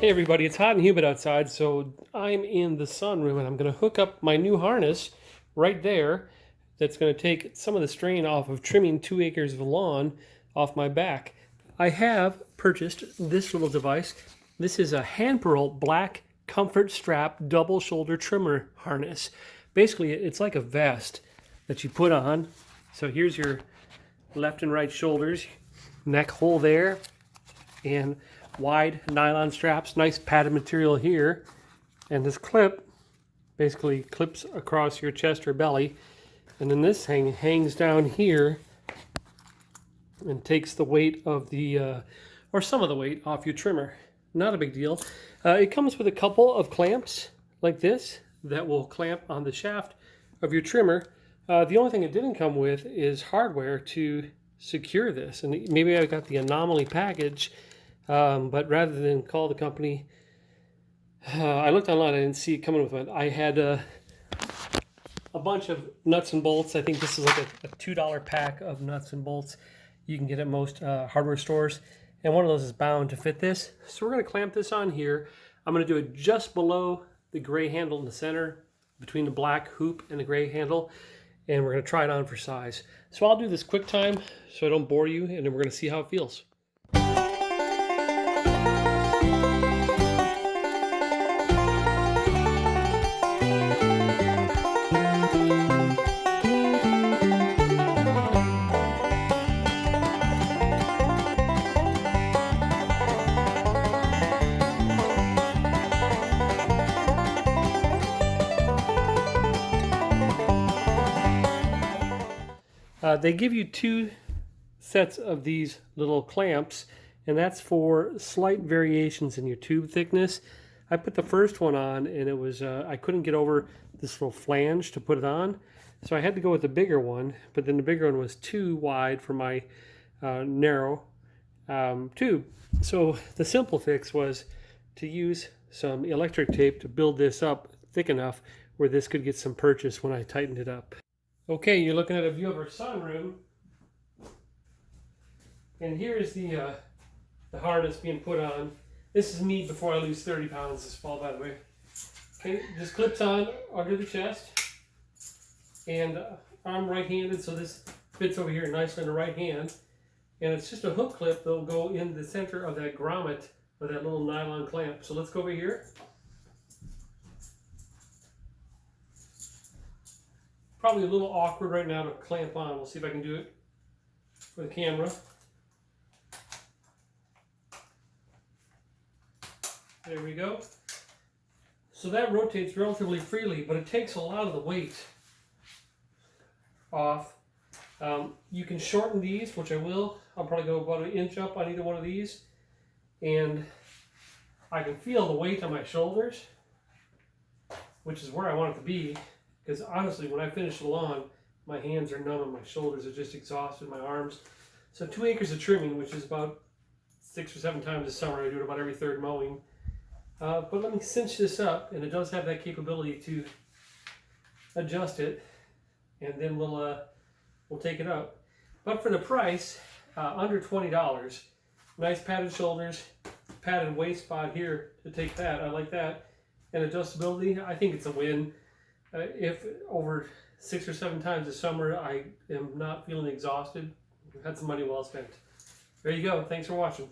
Hey everybody, it's hot and humid outside, so I'm in the sunroom and I'm going to hook up my new harness right there that's going to take some of the strain off of trimming 2 acres of lawn off my back. I have purchased this little device. This is a Hanperal black comfort strap double shoulder trimmer harness. Basically, it's like a vest that you put on. So here's your left and right shoulders, neck hole there, and wide nylon straps, nice padded material here, and this clip basically clips across your chest or belly, and then this hangs down here and takes the weight of the or some of the weight off your trimmer. Not a big deal. It comes with a couple of clamps like this that will clamp on the shaft of your trimmer. The only thing it didn't come with is hardware to secure this, and maybe I got the anomaly package. But rather than call the company, I looked online, I didn't see it coming with it. I had a bunch of nuts and bolts. I think this is like a $2 pack of nuts and bolts you can get at most hardware stores. And one of those is bound to fit this. So we're going to clamp this on here. I'm going to do it just below the gray handle in the center, between the black hoop and the gray handle. And we're going to try it on for size. So I'll do this quick time so I don't bore you, and then we're going to see how it feels. They give you 2 sets of these little clamps, and that's for slight variations in your tube thickness. I put the first one on, and it was I couldn't get over this little flange to put it on, so I had to go with the bigger one, but then the bigger one was too wide for my narrow tube. So the simple fix was to use some electric tape to build this up thick enough where this could get some purchase when I tightened it up. Okay, you're looking at a view of our sunroom, and here is the harness being put on. This is me before I lose 30 pounds this fall, by the way. Okay, this clips on under the chest, and I'm right-handed, so this fits over here nicely in the right hand, and it's just a hook clip that will go in the center of that grommet with that little nylon clamp. So let's go over here. Probably a little awkward right now to clamp on. We'll see if I can do it for the camera. There we go. So that rotates relatively freely, but it takes a lot of the weight off. You can shorten these, which I will. I'll probably go about 1 inch up on either one of these. And I can feel the weight on my shoulders, which is where I want it to be. Because honestly, when I finish the lawn, my hands are numb and my shoulders are just exhausted, my arms. So 2 acres of trimming, which is about 6 or 7 times a summer. I do it about every 3rd mowing. But let me cinch this up, and it does have that capability to adjust it, and then we'll take it up. But for the price, under $20, nice padded shoulders, padded waist spot here to take that. I like that. And adjustability, I think it's a win. If over 6 or 7 times this summer I am not feeling exhausted, I've had some money well spent. There you go. Thanks for watching.